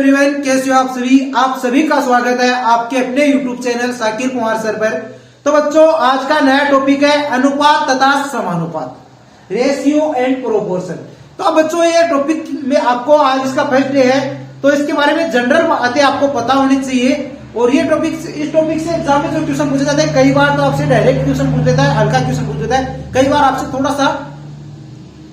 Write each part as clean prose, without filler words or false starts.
Everyone, कैसे हो आप सभी का स्वागत है आपके अपने YouTube channel Sakir Kumar sir पर। तो बच्चों, आज का नया टॉपिक है अनुपात तथा समानुपात, रेशियो एंड प्रोपोर्शन। तो अब बच्चों, ये टॉपिक में आपको आज इसका फर्स्ट डे है, तो इसके बारे में जनरल बातें आपको पता होनी चाहिए। और ये टॉपिक, इस टॉपिक से एग्जाम में जो क्वेश्चन पूछे जाते हैं, कई बार तो आपसे डायरेक्ट क्वेश्चन पूछ लेता है, हल्का क्वेश्चन पूछ लेता है, कई बार आपसे थोड़ा सा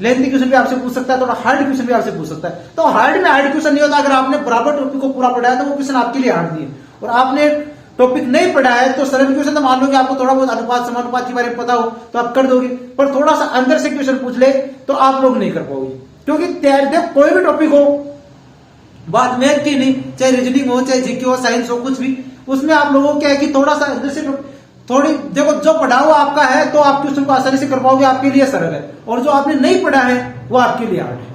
लेंथी क्वेश्चन भी आपसे पूछ सकता है, थोड़ा हार्ड क्वेश्चन भी आपसे पूछ सकता है। तो हार्ड में हार्ड क्वेश्चन नहीं होता, अगर आपने बराबर टॉपिक को पूरा पढ़ा है तो वो क्वेश्चन आपके लिए हार्ड नहीं है। और आपने टॉपिक नहीं पढ़ा है तो सरल क्वेश्चन तो मान लो कि आपको थोड़ा बहुत अनुपात समानुपात के बारे में पता हो तो आप कर दोगे, पर थोड़ा सा अंदर से क्वेश्चन पूछ ले तो आप लोग नहीं कर पाओगे। क्योंकि देखो, कोई भी टॉपिक हो, बात मैथ की नहीं, चाहे रीजनिंग हो, चाहे जीके हो, साइंस हो, कुछ भी, उसमें आप लोगों को क्या है कि थोड़ा सा अंदर से थोड़ी देखो, जो पढ़ा हुआ आपका है तो आप क्वेश्चन को आसानी से कर पाओगे, आपके लिए सरल है, और जो आपने नहीं पढ़ा है वो आपके लिए हार्ड है।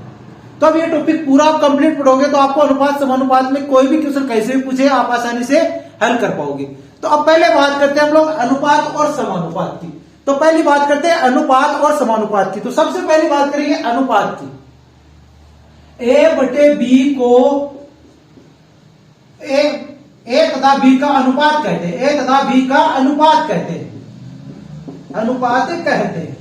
तो अब ये टॉपिक पूरा कंप्लीट पढ़ोगे तो आपको अनुपात समानुपात में कोई भी क्वेश्चन कैसे भी पूछे आप आसानी से हल कर पाओगे। तो अब पहले बात करते हैं हम लोग अनुपात और समानुपात की। तो पहली बात करते हैं अनुपात और समानुपात की। तो सबसे पहली बात करेंगे अनुपात की। ए बटे बी को ए तथा बी का अनुपात कहते हैं, ए तथा बी का अनुपात कहते हैं, अनुपात कहते हैं।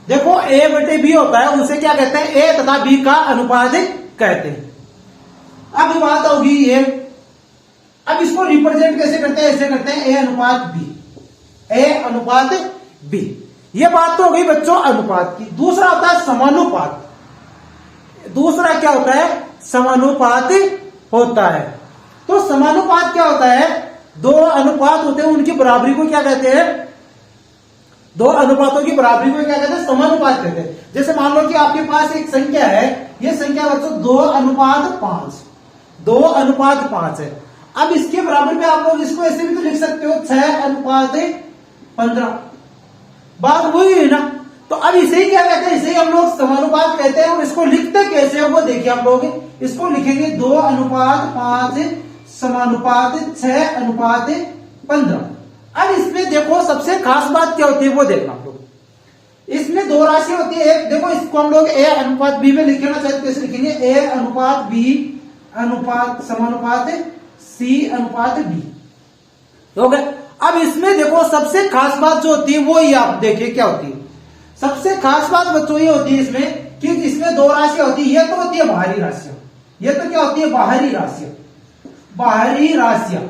देखो, ए बटे बी होता है, उसे क्या कहते हैं, ए तथा बी का अनुपात कहते हैं। अब बात होगी ये, अब इसको रिप्रेजेंट कैसे करते हैं, ऐसे करते हैं ए अनुपात बी, ए अनुपात बी। ये बात तो हो गई बच्चों अनुपात की। दूसरा होता है समानुपात। दूसरा क्या होता है, समानुपात होता है। तो समानुपात क्या होता है, दो अनुपात होते हैं, उनकी बराबरी को क्या कहते हैं, दो अनुपातों की बराबरी को क्या कहते हैं, समानुपात कहते हैं। जैसे मान लो कि आपके पास एक संख्या है, ये संख्या बच्चों 2:5, 2:5 है। अब इसके बराबर में आप लोग इसको ऐसे भी तो लिख सकते हो 6:15। बात वही है ना। तो अब इसे ही क्या कहते हैं, इसे ही हम लोग समानुपात कहते हैं। और इसको लिखते कैसे हैं वो देखिए आप लोग, इसको लिखेंगे 2:5 समानुपात 6:15। अब इसमें देखो सबसे खास बात क्या होती है वो देखना आप लोग। इसमें दो राशि होती है, एक देखो, इसको हम लोग ए अनुपात बी में लिखना चाहते तो कैसे लिखेंगे, ए अनुपात बी अनुपात समानुपात सी अनुपात बी, हो गया। अब इसमें देखो सबसे खास बात जो होती है वो ही आप देखिए क्या होती है। सबसे खास बात बच्चों ये होती है इसमें कि इसमें दो राशियां होती है। ये तो होती है बाहरी राशियां, ये तो क्या होती है, बाहरी राशियां, बाहरी राशियां।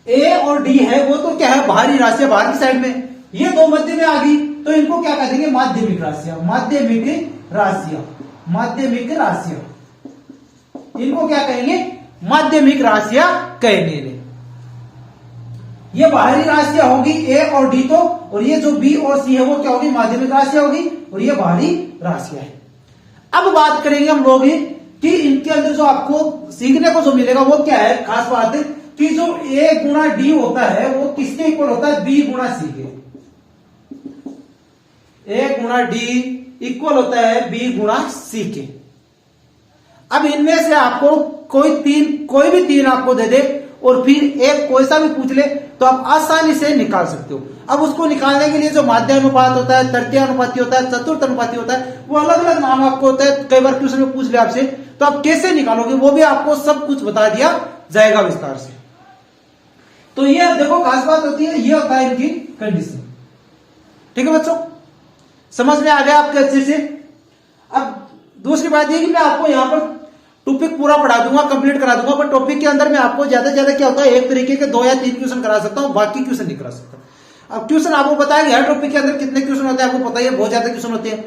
ए और डी है वो तो क्या है, बाहरी राशियां, बाहर की साइड में। ये दो मध्य में आ गई तो इनको क्या कह देंगे, माध्यमिक राशियां, माध्यमिक राशियां, माध्यमिक राशियां। इनको क्या कहेंगे, माध्यमिक राशियां कहेंगे। ये बाहरी राशियां होगी ए और डी तो, और ये जो बी और सी है वो क्या होगी, माध्यमिक राशियां होगी, और ये बाहरी राशियां है। अब बात करेंगे हम लोग कि इनके अंदर जो आपको सीखने को जो मिलेगा वो क्या है, खास बात है कि जो ए गुणा डी होता है वो किसके इक्वल होता है, बी गुणा सी के। ए गुणा डी इक्वल होता है बी गुणा सी के। अब इनमें से आपको कोई भी तीन आपको दे दे और फिर एक कोई सा भी पूछ ले तो आप आसानी से निकाल सकते हो। अब उसको निकालने के लिए जो माध्य अनुपात होता है, तृतीय अनुपाती होता है, चतुर्थ अनुपाती होता है, वो अलग अलग नाम आपको होता है। कई बार क्वेश्चन में पूछ ले आपसे, तो आप कैसे निकालोगे वो भी आपको सब कुछ बता दिया जाएगा विस्तार से। तो ये देखो खास बात होती है, ये होता है इनकी कंडीशन। ठीक है बच्चों, समझ में आ गया आपके अच्छे से। अब दूसरी बात ये कि मैं आपको यहां पर टॉपिक पूरा पढ़ा दूंगा, कंप्लीट करा दूंगा, पर टॉपिक के अंदर में आपको ज्यादा से ज्यादा क्या होता है, एक तरीके के 2 या 3 क्वेश्चन करा सकता हूं, बाकी क्वेश्चन नहीं करा सकता। अब क्वेश्चन आपको पता है हर टॉपिक के अंदर कितने क्वेश्चन होते हैं, आपको पता ही है, बहुत ज्यादा क्वेश्चन होते हैं।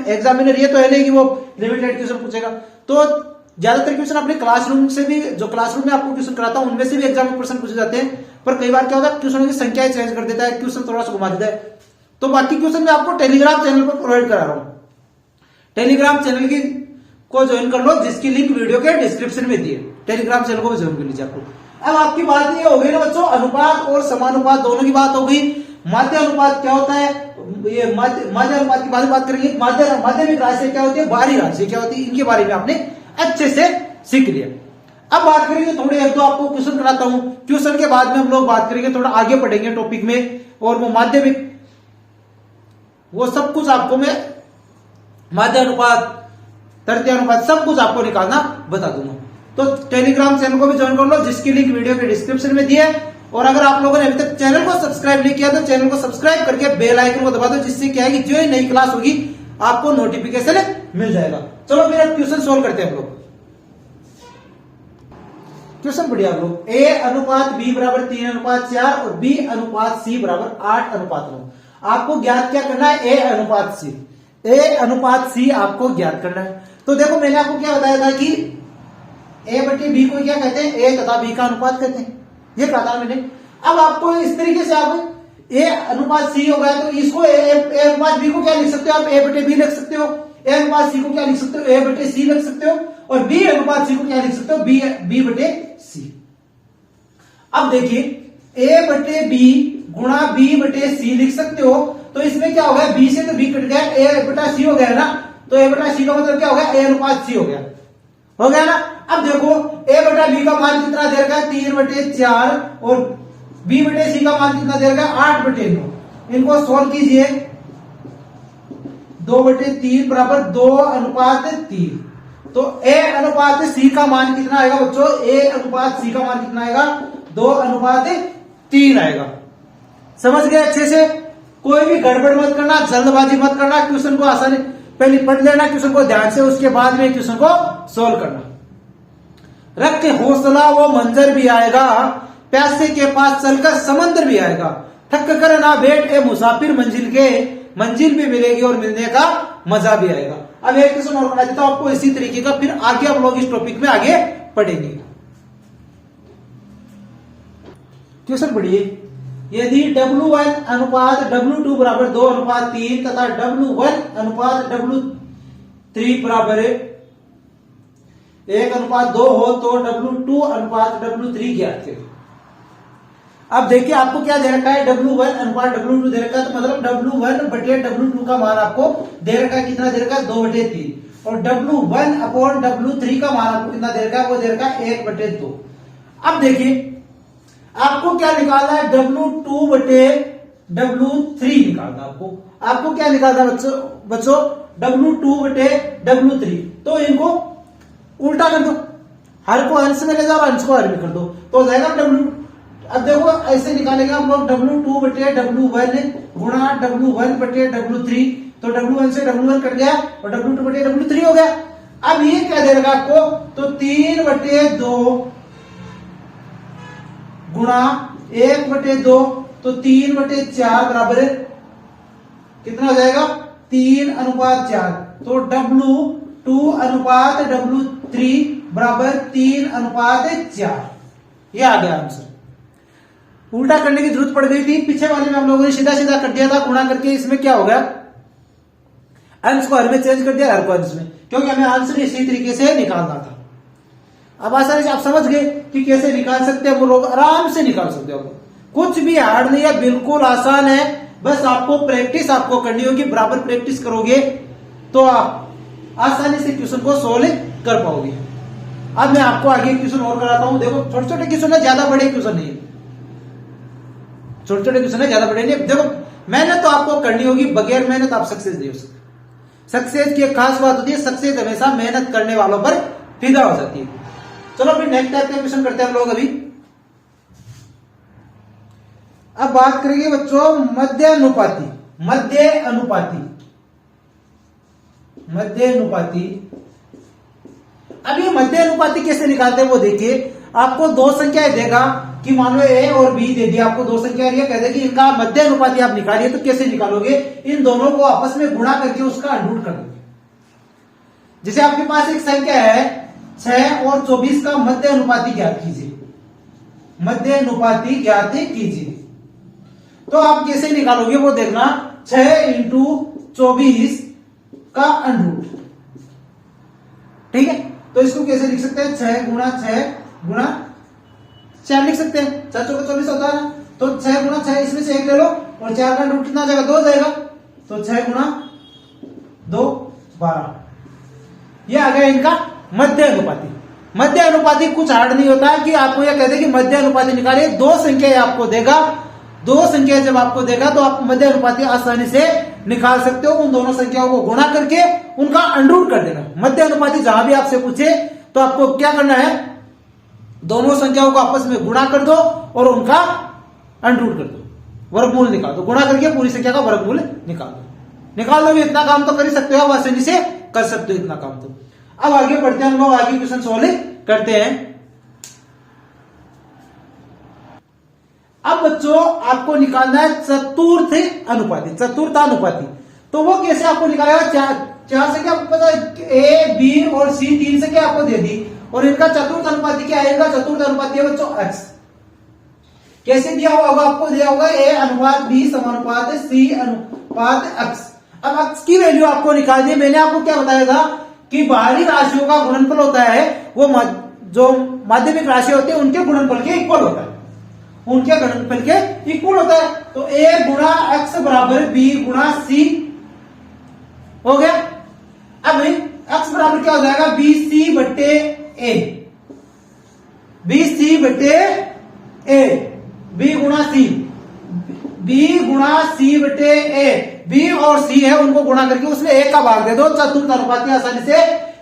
एग्जामिनर ये तो है नहीं कि वो लिमिटेड क्वेश्चन पूछेगा। तो ज्यादातर क्वेश्चन अपने क्लासरूम से भी, जो क्लासरूम में आपको क्वेश्चन कराता हूं उनमें से भी एग्जाम में क्वेश्चन पूछे जाते हैं। पर कई बार क्या होता है, क्वेश्चनों की संख्या चेंज कर देता है, क्वेश्चन थोड़ा सा घुमा देता है। तो बाकी क्वेश्चन मैं आपको टेलीग्राम चैनल पर प्रोवाइड करा रहा हूं। टेलीग्राम चैनल की को ज्वाइन कर लो, जिसकी लिंक वीडियो के डिस्क्रिप्शन में दी है। टेलीग्राम चैनल को भी ज्वाइन कर लीजिए आपको। अब आपकी बात ये हो गई ना बच्चों, अनुपात और समानुपात दोनों की बात हो गई। माध्य अनुपात क्या होता है, ये माध्य अनुपात की बात करेंगे। माध्यमिक राशि क्या होती है, बाहरी राशि क्या होती है, इनके बारे में आपने अच्छे से सीख लिया। अब बात करेंगे थोड़े एक दो आपको क्वेश्चन कराता हूं, क्वेश्चन के बाद में हम लोग बात करेंगे, थोड़ा आगे बढ़ेंगे टॉपिक में, और वो माध्यमिक वो सब कुछ आपको मैं माध्य अनुपात, तृतीय अनुपात, सब कुछ आपको निकालना बता दूंगा। तो टेलीग्राम चैनल को भी ज्वाइन कर लो, जिसकी लिंक वीडियो के डिस्क्रिप्शन में दी है। और अगर आप लोगों ने अभी तक चैनल को सब्सक्राइब नहीं किया तो चैनल को सब्सक्राइब करके बेल आइकन को दबा दो, जिससे क्या है कि जो ही नई क्लास होगी आपको नोटिफिकेशन मिल जाएगा। चलो फिर अब क्वेश्चन सोल्व करते हैं हम लोग। क्वेश्चन बढ़िया हम लोग, ए अनुपात बी बराबर 3:4 और बी अनुपात सी बराबर 8:9। आपको ज्ञात क्या करना है? ए अनुपात सी। ए अनुपात सी आपको ज्ञात करना है। तो देखो मैंने आपको क्या बताया था कि ए बटे बी को क्या कहते हैं? ए तथा बी का अनुपात कहते हैं, ये कहा था मैंने। अब आपको इस तरीके से आप ए अनुपात सी हो गया तो इसको ए अनुपात बी को क्या लिख सकते हो? आप ए बटे बी लिख सकते हो। ए अनुपात सी को क्या लिख सकते हो? ए बटे सी लिख सकते हो। और बी अनुपात सी को क्या लिख सकते हो? बी बटे सी। अब देखिए ए बटे बी गुणा बी बटे सी लिख सकते हो। तो इसमें क्या हो गया? बी से तो बी कट गया, ए बटा सी हो गया ना। तो ए बटा सी का मतलब क्या हो गया? ए अनुपात सी हो गया ना। अब देखो ए बटा बी का मान कितना दे रखा है? 3/4 और बी बटे सी का मान कितना दे रखा है? 8/9। इनको सोल्व कीजिए। 2/3 बराबर 2:3। तो ए अनुपात सी का मान कितना आएगा बच्चों? ए अनुपात सी का मान कितना आएगा? 2:3 आएगा। समझ गए अच्छे से? कोई भी गड़बड़ मत करना, जल्दबाजी मत करना। क्वेश्चन को आसानी पहले पढ़ लेना क्वेश्चन को ध्यान से, उसके बाद में क्वेश्चन को सोल्व करना। रख के हौसला वो मंजर भी आएगा, प्यासे के पास चलकर समंदर भी आएगा। थक कर ना बैठ ए मुसाफिर मंजिल भी मिलेगी और मिलने का मजा भी आएगा। अब एक क्वेश्चन और बना देता हूं आपको इसी तरीके का, फिर आगे हम लोग इस टॉपिक में आगे पढ़ेंगे। क्वेश्चन पढ़िए, यदि W1 अनुपात W2 बराबर 2:3 तथा W1 अनुपात W3 बराबर 1:2 हो तो W2 अनुपात W3 ज्ञात करें। अब देखिए आपको क्या दे रखा है? W1 अनुपात W2 दे रखा है, तो मतलब W1 बटे W2 का मान आपको दे रखा है। कितना दे रखा है? 2/3। और W1 अपॉन W3 का मान आपको कितना दे रखा है? वो दे रखा है 1/2। अब देखिए आपको क्या निकालना है? W2 बटे W3 निकालना। आपको क्या निकालना है बच्चों? W2 बटे W3। तो इनको उल्टा कर दो, हर को अंश में ले जाओ, अंश को हर में कर दो, तो हो जाएगा W। अब देखो ऐसे निकालेंगे हम लोग W2 बटे W1 गुणा W1 बटे W3। तो W1 से W1 कट गया और W2 बटे W3 हो गया। अब ये क्या दे रखा आपको? तो 3/2 गुणा 1/2, तो 3/4 बराबर कितना हो जाएगा? 3:4। तो W2 अनुपात W3 बराबर 3:4। ये आ गया आंसर। उल्टा करने की जरूरत पड़ गई थी, पीछे वाले में हम लोगों ने सीधा सीधा कर दिया था गुणा करके। इसमें क्या हो गया? अंश को हर में चेंज कर दिया, हर को अंश में, क्योंकि हमें आंसर इसी तरीके से निकालना था। अब आसानी से आप समझ गए कि कैसे निकाल सकते हैं। वो लोग आराम से निकाल सकते हो, कुछ भी हार्ड नहीं है, बिल्कुल आसान है। बस आपको प्रैक्टिस आपको करनी होगी। बराबर प्रैक्टिस करोगे तो आप आसानी से क्वेश्चन को सोल्व कर पाओगे। अब मैं आपको आगे क्वेश्चन और कराता हूं। देखो छोटे छोटे क्वेश्चन है, ज्यादा बड़े क्वेश्चन नहीं है। छोटे छोटे क्वेश्चन है, ज्यादा बड़े नहीं। देखो मेहनत तो आपको करनी होगी, बगैर मेहनत आप सक्सेस नहीं हो सकते। सक्सेस की एक खास बात होती है, सक्सेस हमेशा मेहनत करने वालों पर फिदा हो जाती है। चलो फिर नेक्स्ट टाइप का क्वेश्चन करते हैं हम लोग अभी। अब बात करेंगे बच्चों मध्य अनुपाती। अब ये मध्य अनुपाती कैसे निकालते हैं वो देखिए। आपको दो संख्याएं देगा कि मान लो ए और बी दे दिया, आपको दो संख्या दिया, कहते कि इनका मध्य अनुपाती आप निकालिए। तो कैसे निकालोगे? इन दोनों को आपस में गुणा करके उसका अंडूट कर दोगे। जैसे आपके पास एक संख्या है 6 और 24 का मध्य अनुपाती ज्ञात कीजिए। तो आप कैसे निकालोगे वो देखना। 6 × 24 का अंडरूट, ठीक है। तो इसको कैसे लिख सकते हैं? 6 × 6 × 4 लिख सकते हैं। 4 × 24 होता है ना। तो 6 × 6 इसमें से 1 ले लो और 4 का अंडरूट कितना जाएगा? 2 जाएगा। तो 6 × 2 12। यह आ गया इनका मध्य अनुपाती। मध्य अनुपाती कुछ हार्ड नहीं होता है कि आपको यह कहते हैं कि मध्य अनुपाती निकालिए। दो संख्या आपको देगा, दो संख्या जब आपको देगा तो आप मध्य अनुपाती आसानी से निकाल सकते हो। उन दोनों संख्याओं को गुणा करके उनका अंडरूट कर देना। मध्य अनुपाती जहां भी आपसे पूछे तो आपको क्या करना है, दोनों संख्याओं को आपस में गुणा कर दो और उनका अंडरूट कर दो, वर्गमूल निकाल दो। गुणा करके पूरी संख्या का वर्गमूल निकाल दो। इतना काम तो कर ही सकते हो, आप आसानी से कर सकते हो इतना काम तो। अब आगे बढ़ते हैं, हम लोग आगे क्वेश्चन सॉल्व करते हैं। अब बच्चों आपको निकालना है चतुर्थानुपाती। तो वो कैसे आपको निकालेगा, चार संख्या आपको पता है, ए बी और सी, तीन संख्या आपको दे दी और इनका चतुर्थ अनुपाती क्या आएगा, चतुर्थ अनुपाती है बच्चों एक्स। कैसे दिया होगा, आपको दिया होगा ए अनुपात बी समानुपात सी अनुपात एक्स। अब एक्स की वैल्यू आपको निकाल दी। मैंने आपको क्या बताया था कि बाहरी राशियों का गुणनफल होता है वो जो माध्यमिक राशि होती है उनके गुणनफल के इक्वल होता है, उनके गुणनफल के इक्वल होता है। तो ए गुणा एक्स बराबर बी गुणा सी हो गया। अब एक्स बराबर क्या हो जाएगा, बी सी बटे ए, बी सी बटे ए, बी गुणा सी, बी गुणा सी बटे ए। बी और सी है उनको गुणा करके उसमें ए का भाग दे दो, चतुर्थ अनुपाती आसानी से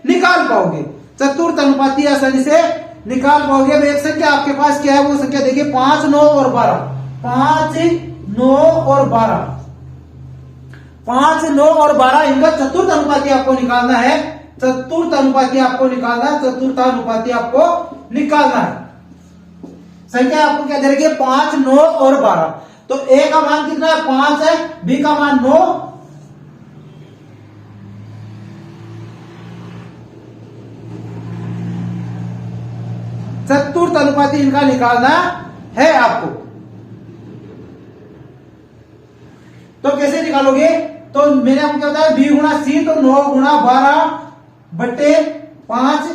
निकाल पाओगे। चतुर्थ अनुपाती आसानी से निकाल पाओगे। अब एक संख्या आपके पास क्या है, वो संख्या देखिए 5, 9 और 12, 5, 9 और 12, 5, 9 और 12 इनका चतुर्थ अनुपाती आपको निकालना है। चतुर्थ अनुपाती आपको निकालना है, चतुर्थ अनुपाती आपको निकालना है। संख्या आपको क्या दे रही है, 5, 9 और 12। तो ए का मान कितना है, 5 है, बी का मान 9, चतुर्थ अनुपाती इनका निकालना है आपको। तो कैसे निकालोगे, तो मैंने आपको क्या बताया, बी गुणा सी, तो 9 गुणा 12 बटे 5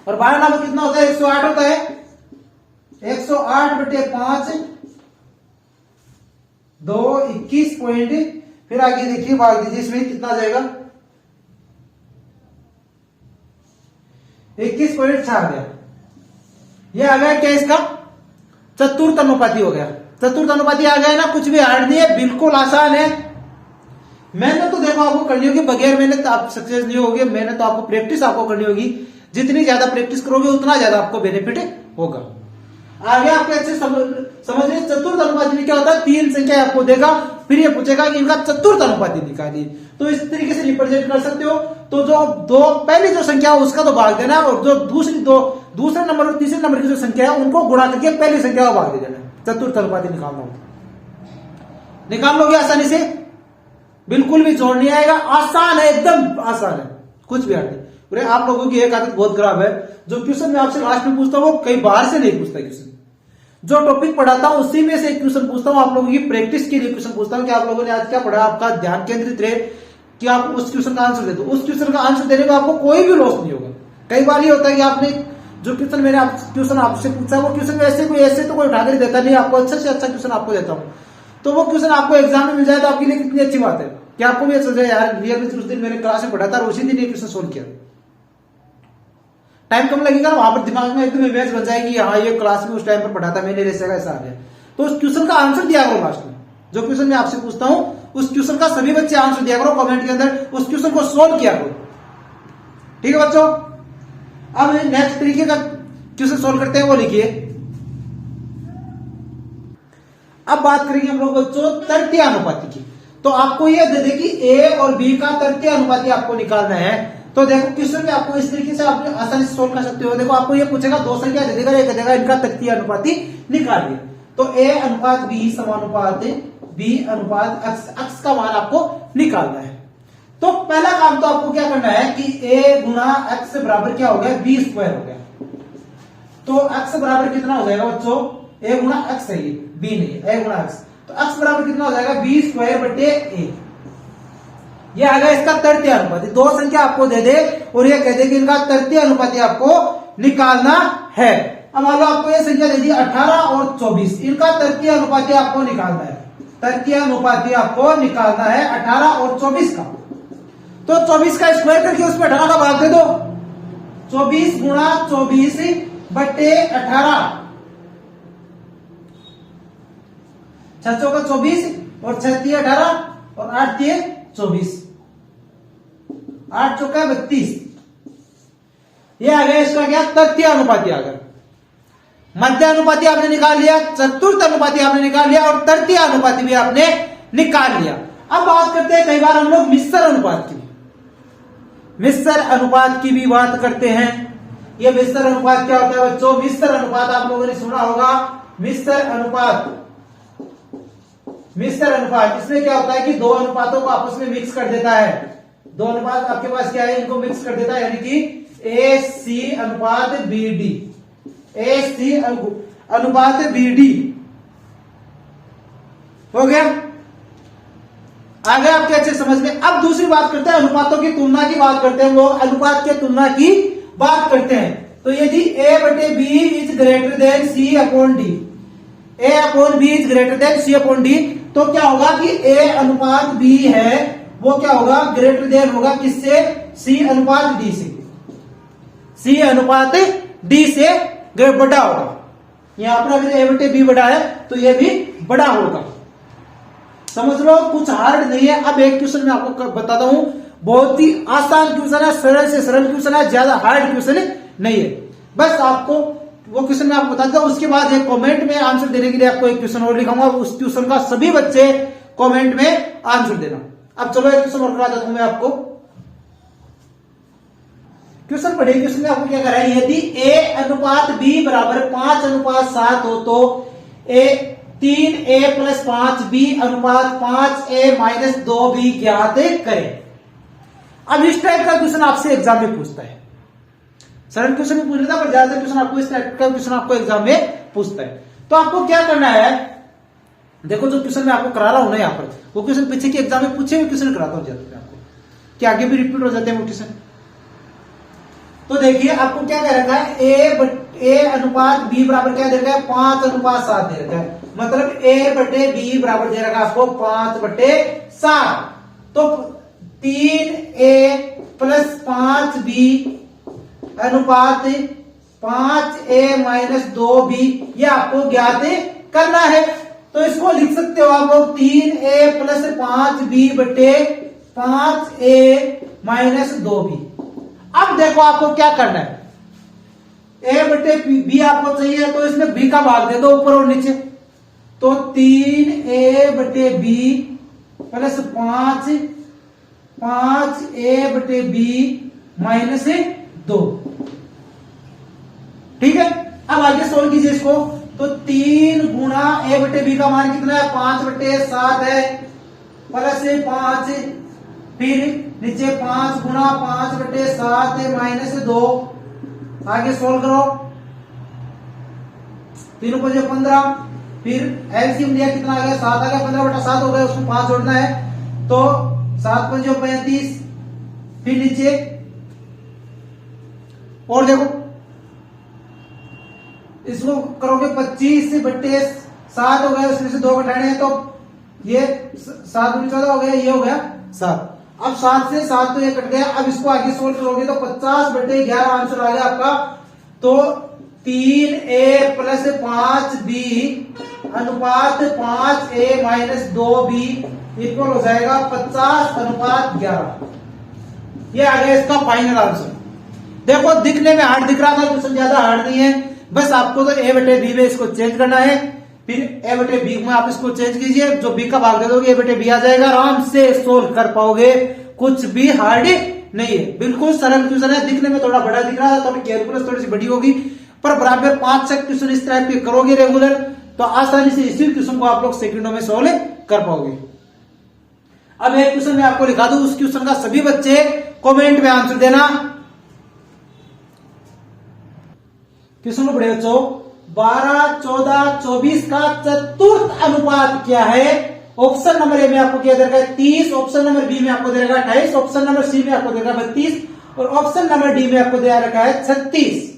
और 12 ना कितना होता है, 108 होता है। 108 बटे 5 2 21 पॉइंट, फिर आगे देखिए भाग दीजिए, इसमें कितना आ जाएगा, 21.6 आ गया। ये आ गया क्या, इसका चतुर्थ अनुपाती हो गया। चतुर्थ अनुपाती आ गया ना, कुछ भी हार्ड नहीं है, बिल्कुल आसान है। मेहनत तो देखो आपको करनी होगी, बगैर मेहनत आप सक्सेस नहीं होगे। मेहनत तो आपको प्रैक्टिस आपको करनी होगी, जितनी ज्यादा प्रैक्टिस करोगे उतना ज्यादा आपको बेनिफिट होगा। आगे आपको अच्छे समझ रहे, चतुर्थ अनुपाती में क्या होता है, तीन संख्या आपको देगा, फिर ये पूछेगा कि इनका चतुर्थ अनुपाती निकालिए। तो इस तरीके से रिप्रेजेंट कर सकते हो। तो जो दो पहली जो संख्या है उसका तो भाग देना, और जो दूसरे नंबर और तीसरे नंबर की जो संख्या है उनको गुणा करके पहली संख्या को भाग दे देना। चतुर्थ अनुपाती निकालना हो निकाल लोगे आसानी से, बिल्कुल भी जोड़ नहीं आएगा, आसान है, एकदम आसान है, कुछ भी हार्ड नहीं। आप लोगों की एक आदत बहुत खराब है, जो क्वेश्चन मैं आपसे लास्ट में पूछता हूँ वो कई बार से नहीं पूछता क्वेश्चन। जो टॉपिक पढ़ाता हूं उसी में से एक क्वेश्चन पूछता हूं, आप लोगों की प्रैक्टिस के लिए क्वेश्चन पूछता हूं कि आप लोगों ने आज क्या पढ़ा, आपका ध्यान केंद्रित रहे कि आप उस क्वेश्चन का आंसर दे दो। उस क्वेश्चन का आंसर देने में आपको कोई भी लॉस नहीं होगा। कई बार ये होता है कि आपने जो क्वेश्चन मैंने क्वेश्चन आपसे पूछा वो क्वेश्चन ऐसे तो कोई उठाकर देता नहीं, आपको अच्छा से अच्छा क्वेश्चन आपको देता हूं, तो वो क्वेश्चन आपको एग्जाम में मिल जाए तो आपके लिए कितनी अच्छी बात है कि आपको भी अच्छा यार रियल में उस दिन मैंने क्लास में पढ़ा था और उसी दिन ये क्वेश्चन सोल्व किया। टाइम कम लगेगा ना, वहां पर दिमाग में एकदम इमेज बन जाएगी, हाँ ये क्लास में उस टाइम पर पढ़ा था मैंने, ऐसा आ गया। तो उस क्वेश्चन का आंसर दिया करो लास्ट में, जो क्वेश्चन मैं आपसे पूछता हूं उस क्वेश्चन का सभी बच्चे आंसर दिया करो कमेंट के अंदर, उस क्वेश्चन को सोल्व किया करो। ठीक है बच्चों, अब नेक्स्ट तरीके का क्वेश्चन सोल्व करते हैं, वो लिखिए। अब बात करेंगे हम लोग बच्चों तृतीय अनुपाती की। तो आपको यह दे दे कि ए और बी का तृतीय अनुपाती आपको निकालना है। तो देखो क्वेश्चन में आपको इस तरीके से आप आसानी से सोल्व कर सकते हो। देखो आपको ये पूछेगा, दो संख्या दे देगा, एक देगा इनका तृतीय अनुपाती निकालिए। तो ए अनुपात बी समानुपात बी अनुपात एक्स का मान आपको निकालना है। तो पहला काम तो आपको क्या करना है कि ए गुणा एक्स बराबर क्या हो गया, बी स्क्वायर हो गया। तो एक्स बराबर कितना हो जाएगा बच्चों, ए गुणा एक्स है, ये बी नहीं, ए गुणा एक्स। तो एक्स बराबर कितना हो जाएगा, बी स्क्वायर बटे ए। ये आ गया इसका तृतीय अनुपाती। दो संख्या आपको दे दे और ये कह दे कि इनका तृतीय अनुपाती आपको निकालना है। अब मान लो आपको ये संख्या दे दी 18 और 24, इनका तृतीय अनुपाती आपको निकालना है। तृतीय अनुपाती आपको निकालना है 18 और 24 का। तो 24 का स्क्वायर करके उसमें 18 का भाग दे दो। 24 गुणा 24 बटे 18, 6 चौका 24 और 36 18, और 8 3 24, 8 चौका 32। ये आ गया इसका क्या, तृतीय अनुपाती आ गया। मध्य अनुपाती आपने निकाल लिया, चतुर्थ अनुपाती आपने निकाल लिया और तृतीय अनुपाती भी आपने निकाल लिया। अब बात करते हैं कई बार हम लोग मिश्र अनुपात की, मिश्र अनुपात की भी बात करते हैं। ये मिश्र अनुपात क्या होता है बच्चों? मिश्र अनुपात आप लोगों ने सुना होगा, मिश्र अनुपात। मिश्र अनुपात इसमें क्या होता है कि दो अनुपातों को आपस में मिक्स कर देता है। दो अनुपात आपके पास क्या है, इनको मिक्स कर देता है, यानी कि AC अनुपात BD, AC अनुपात BD हो गया। आ गया आपके अच्छे समझ में। अब दूसरी बात करते हैं, अनुपातों की तुलना की बात करते हैं। हम लोग अनुपात की तुलना की बात करते हैं। तो यदि A/B is greater than C/D, A/B is greater than C/D, तो क्या होगा कि A अनुपात B है वो क्या होगा, ग्रेटर देन होगा किससे? C अनुपात D से। C अनुपात D से बड़ा होगा। यहां पर अगर A/B बड़ा है तो ये भी बड़ा होगा। समझ लो, कुछ हार्ड नहीं है। अब एक क्वेश्चन मैं आपको बताता हूं, बहुत ही आसान क्वेश्चन है, सरल से सरल क्वेश्चन है, ज्यादा हार्ड क्वेश्चन नहीं है। बस आपको वो क्वेश्चन मैं आपको बताता हूं, उसके बाद एक कमेंट में आंसर देने के लिए आपको एक क्वेश्चन और लिखाऊंगा, उस क्वेश्चन का सभी बच्चे कमेंट में आंसर देना। अब चलो एक क्वेश्चन और करा देता हूं मैं आपको। क्वेश्चन पढ़िए। क्वेश्चन में आपको क्या करा है, यदि A अनुपात B बराबर 5 अनुपात 7 हो तो 3A + 5B अनुपात 5A - 2B ज्ञात करें। अब इस टाइप का क्वेश्चन आपसे एग्जाम में पूछता है। सरल क्वेश्चन भी पूछ लेता है, पर ज्यादातर क्वेश्चन आपको इस टाइप का क्वेश्चन आपको एग्जाम में पूछता है। तो आपको क्या करना है, देखो जो क्वेश्चन मैं आपको करा रहा हूं ना यहाँ पर, वो क्वेश्चन पीछे के एग्जाम में पूछे हुए क्वेश्चन कराता हूं ज्यादातर आपको, कि आगे भी रिपीट हो जाते हैं वो क्वेश्चन। तो देखिए आपको क्या कह रखा है, A अनुपात B बराबर क्या दे रखा है, 5 अनुपात 7 दे रखा है। मतलब A/B बराबर दे रखा है आपको 5/7। तो 3A + 5B अनुपात 5A - 2B ये आपको ज्ञात करना है। तो इसको लिख सकते हो आप लोग 3A + 5B बटे 5A - 2B। अब देखो आपको क्या करना है, A/B आपको चाहिए तो इसमें B का भाग दे दो ऊपर और नीचे। तो 3A/B + 5A/B - 2। ठीक है, अब आगे सोल्व कीजिए इसको। तो 3 गुणा A/B का मान कितना है, 5/7 है, प्लस 5, फिर नीचे 5 गुणा 5/7 - 2। आगे सोल्व करो, 3 × 5 = 15, फिर एलसीएम लिया कितना आ गया, 7 आ गया, 15/7 हो गया, उसमें 5 जोड़ना है तो 7 × 5 = 35। फिर नीचे और देखो इसको करोगे 25/7 हो गया, उसमें से 2 घटाने हैं तो ये 7 × 14 हो गया, ये हो गया 7। अब 7 से 7 तो ये कट गया। अब इसको आगे सोल्व करोगे तो 50/11 आंसर आ गया आपका। तो 3A + 5B अनुपात 5A - 2B इक्वल हो जाएगा 50/11। ये आ गया इसका फाइनल आंसर। देखो दिखने में हार्ड दिख रहा था, क्वेश्चन ज्यादा हार्ड नहीं है। बस आपको तो A/B में इसको चेंज करना है, फिर A/B में आप इसको चेंज कीजिए, जो B का भाग दे दोगे A/B आ जाएगा, आराम से सोल्व कर पाओगे, कुछ भी हार्ड नहीं है, बिल्कुल सरल क्वेश्चन है। दिखने में थोड़ा बड़ा दिख रहा था, थोड़ी कैलकुलस थोड़ी सी बड़ी होगी, पर बराबर 5-6 क्वेश्चन इस टाइप के करोगे रेगुलर तो आसानी से इसी क्वेश्चन को आप लोग सेकंडों में सोल्व कर पाओगे। अब एक क्वेश्चन मैं आपको लिखा दूं, उस क्वेश्चन का सभी बच्चे कमेंट में आंसर देना। क्वेश्चन को पढ़े बच्चों, 12, 14, 24 का चतुर्थ अनुपात क्या है? ऑप्शन नंबर ए में आपको क्या दे रखा है, 30, ऑप्शन नंबर बी में आपको दे रखा है 28, ऑप्शन नंबर सी में आपको दे रखा है 32 और ऑप्शन नंबर डी में आपको दे रखा है 36।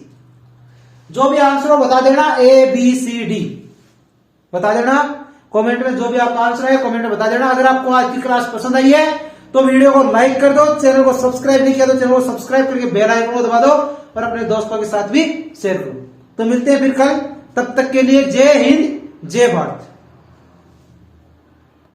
जो भी आंसर हो बता देना, ABCD बता देना कमेंट में, जो भी आपका आंसर है कमेंट में बता देना। अगर आपको आज की क्लास पसंद आई है तो वीडियो को लाइक कर दो, चैनल को सब्सक्राइब नहीं किया तो चैनल को सब्सक्राइब करके बेल आइकन को दबा दो और अपने दोस्तों के साथ भी शेयर करो। तो मिलते हैं फिर कल, तब तक के लिए जय हिंद जय भारत।